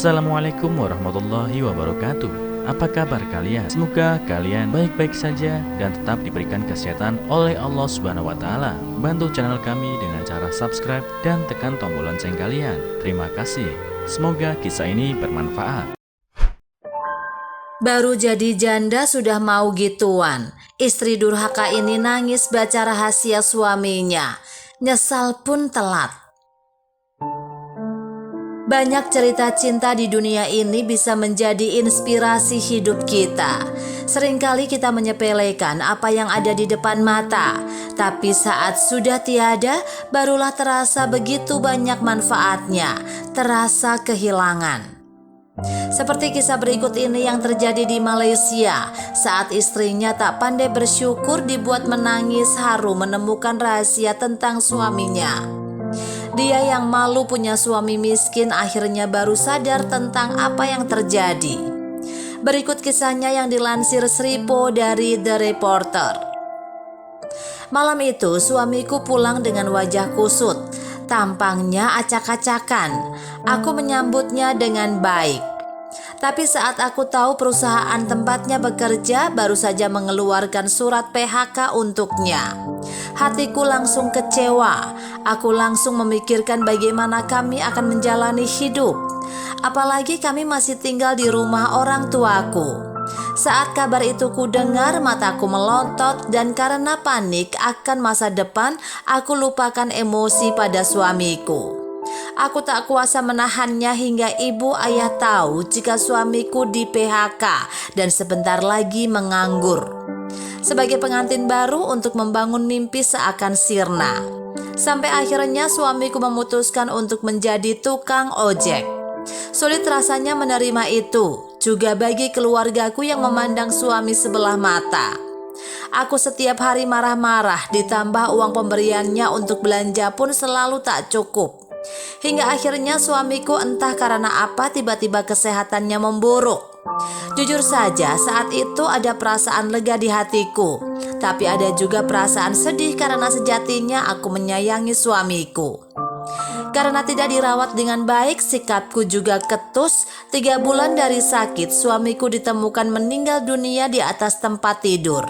Assalamualaikum warahmatullahi wabarakatuh. Apa kabar kalian? Semoga kalian baik-baik saja dan tetap diberikan kesehatan oleh Allah Subhanahu wa taala. Bantu channel kami dengan cara subscribe dan tekan tombol lonceng kalian. Terima kasih. Semoga kisah ini bermanfaat. Baru jadi janda sudah mau gituan. Istri durhaka ini nangis baca rahasia suaminya. Nyesal pun telat. Banyak cerita cinta di dunia ini bisa menjadi inspirasi hidup kita. Seringkali kita menyepelekan apa yang ada di depan mata, tapi saat sudah tiada, barulah terasa begitu banyak manfaatnya, terasa kehilangan. Seperti kisah berikut ini yang terjadi di Malaysia, saat istrinya tak pandai bersyukur dibuat menangis haru menemukan rahasia tentang suaminya. Dia yang malu punya suami miskin akhirnya baru sadar tentang apa yang terjadi. Berikut kisahnya yang dilansir Sripo dari The Reporter. Malam itu suamiku pulang dengan wajah kusut, tampangnya acak-acakan. Aku menyambutnya dengan baik. Tapi saat aku tahu perusahaan tempatnya bekerja baru saja mengeluarkan surat PHK untuknya, hatiku langsung kecewa. Aku langsung memikirkan bagaimana kami akan menjalani hidup. Apalagi kami masih tinggal di rumah orang tuaku. Saat kabar itu kudengar, mataku melotot dan karena panik akan masa depan, aku lupakan emosi pada suamiku. Aku tak kuasa menahannya hingga ibu ayah tahu jika suamiku di PHK dan sebentar lagi menganggur. Sebagai pengantin baru untuk membangun mimpi seakan sirna. Sampai akhirnya suamiku memutuskan untuk menjadi tukang ojek. Sulit rasanya menerima itu, juga bagi keluargaku yang memandang suami sebelah mata. Aku setiap hari marah-marah, ditambah uang pemberiannya untuk belanja pun selalu tak cukup. Hingga akhirnya suamiku entah karena apa tiba-tiba kesehatannya memburuk. Jujur saja saat itu ada perasaan lega di hatiku, tapi ada juga perasaan sedih karena sejatinya aku menyayangi suamiku. Karena tidak dirawat dengan baik, sikapku juga ketus. 3 bulan dari sakit, suamiku ditemukan meninggal dunia di atas tempat tidur.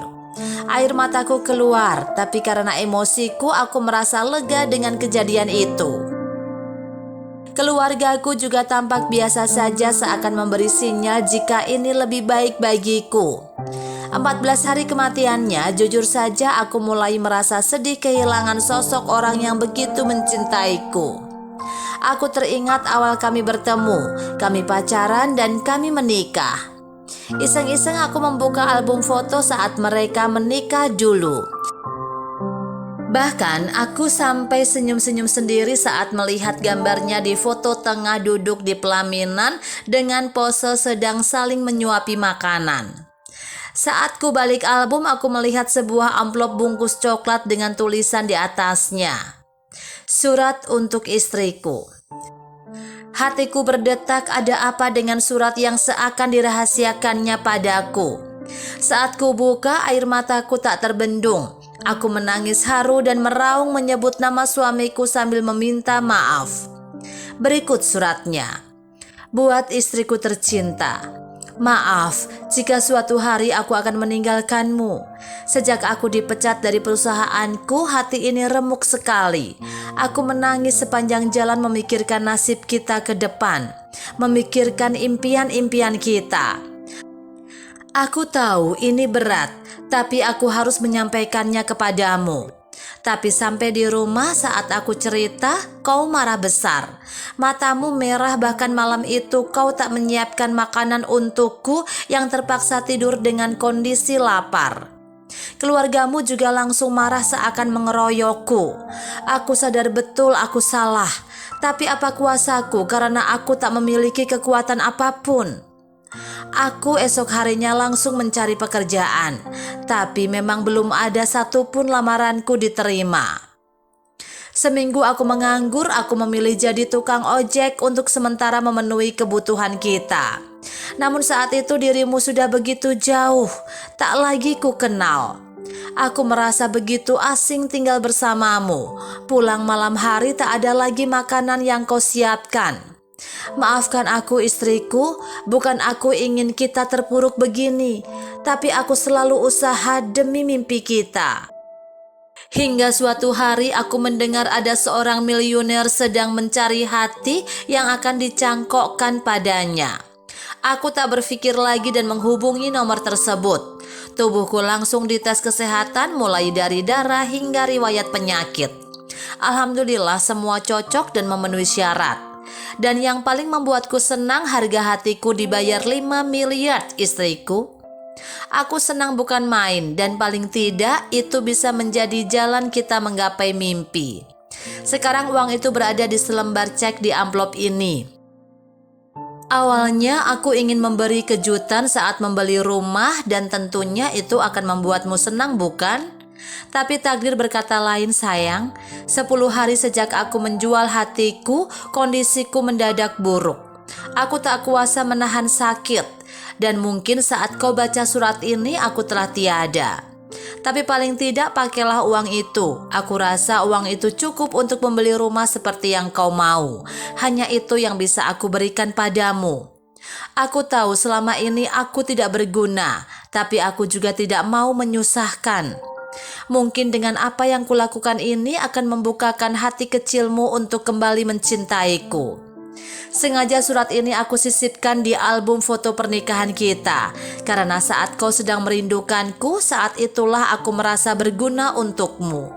Air mataku keluar, tapi karena emosiku aku merasa lega dengan kejadian itu. Keluargaku juga tampak biasa saja seakan memberi sinyal jika ini lebih baik bagiku. 14 hari kematiannya, jujur saja aku mulai merasa sedih kehilangan sosok orang yang begitu mencintaiku. Aku teringat awal kami bertemu, kami pacaran dan kami menikah. Iseng-iseng aku membuka album foto saat mereka menikah dulu. Bahkan aku sampai senyum-senyum sendiri saat melihat gambarnya di foto tengah duduk di pelaminan dengan pose sedang saling menyuapi makanan. Saat ku balik album, aku melihat sebuah amplop bungkus coklat dengan tulisan di atasnya. Surat untuk istriku. Hatiku berdetak, ada apa dengan surat yang seakan dirahasiakannya padaku. Saat ku buka, air mataku tak terbendung. Aku menangis haru dan meraung menyebut nama suamiku sambil meminta maaf. Berikut suratnya. Buat istriku tercinta. Maaf jika suatu hari aku akan meninggalkanmu. Sejak aku dipecat dari perusahaanku, hati ini remuk sekali. Aku menangis sepanjang jalan memikirkan nasib kita ke depan, memikirkan impian-impian kita. Aku tahu ini berat, tapi aku harus menyampaikannya kepadamu. Tapi sampai di rumah saat aku cerita, kau marah besar. Matamu merah, bahkan malam itu kau tak menyiapkan makanan untukku yang terpaksa tidur dengan kondisi lapar. Keluargamu juga langsung marah seakan mengeroyokku. Aku sadar betul aku salah, tapi apa kuasaku karena aku tak memiliki kekuatan apapun. Aku esok harinya langsung mencari pekerjaan, tapi memang belum ada satupun lamaranku diterima. Seminggu aku menganggur, aku memilih jadi tukang ojek untuk sementara memenuhi kebutuhan kita. Namun saat itu dirimu sudah begitu jauh, tak lagi ku kenal. Aku merasa begitu asing tinggal bersamamu. Pulang malam hari tak ada lagi makanan yang kau siapkan. Maafkan aku istriku, bukan aku ingin kita terpuruk begini, tapi aku selalu usaha demi mimpi kita. Hingga suatu hari aku mendengar ada seorang miliuner sedang mencari hati yang akan dicangkokkan padanya. Aku tak berpikir lagi dan menghubungi nomor tersebut. Tubuhku langsung dites kesehatan mulai dari darah hingga riwayat penyakit. Alhamdulillah semua cocok dan memenuhi syarat. Dan yang paling membuatku senang, harga hatiku dibayar 5 miliar istriku. Aku senang bukan main, dan paling tidak itu bisa menjadi jalan kita menggapai mimpi. Sekarang uang itu berada di selembar cek di amplop ini. Awalnya aku ingin memberi kejutan saat membeli rumah, dan tentunya itu akan membuatmu senang, bukan? Tapi takdir berkata lain sayang. 10 hari sejak aku menjual hatiku, kondisiku mendadak buruk. Aku tak kuasa menahan sakit, dan mungkin saat kau baca surat ini aku telah tiada. Tapi paling tidak pakailah uang itu. Aku rasa uang itu cukup untuk membeli rumah seperti yang kau mau. Hanya itu yang bisa aku berikan padamu. Aku tahu selama ini aku tidak berguna, tapi aku juga tidak mau menyusahkan. Mungkin dengan apa yang kulakukan ini akan membukakan hati kecilmu untuk kembali mencintaiku. Sengaja surat ini aku sisipkan di album foto pernikahan kita, karena saat kau sedang merindukanku, saat itulah aku merasa berguna untukmu.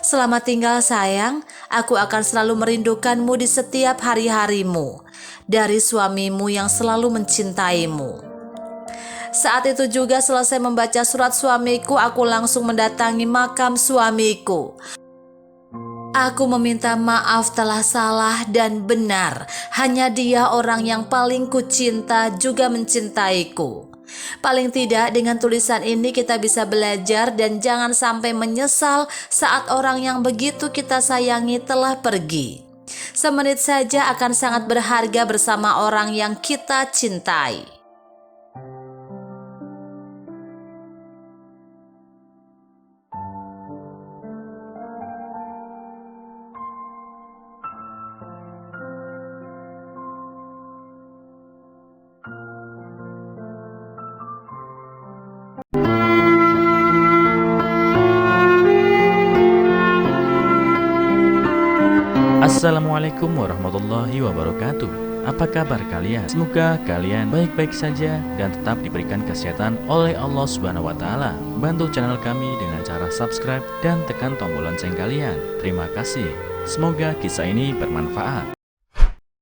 Selamat tinggal sayang, aku akan selalu merindukanmu di setiap hari-harimu, dari suamimu yang selalu mencintaimu. Saat itu juga selesai membaca surat suamiku, aku langsung mendatangi makam suamiku. Aku meminta maaf telah salah dan benar. Hanya dia orang yang paling kucinta juga mencintaiku. Paling tidak dengan tulisan ini kita bisa belajar dan jangan sampai menyesal saat orang yang begitu kita sayangi telah pergi. Semenit saja akan sangat berharga bersama orang yang kita cintai. Assalamualaikum warahmatullahi wabarakatuh. Apa kabar kalian? Semoga kalian baik-baik saja dan tetap diberikan kesehatan oleh Allah Subhanahu wa taala. Bantu channel kami dengan cara subscribe dan tekan tombol lonceng kalian. Terima kasih. Semoga kisah ini bermanfaat.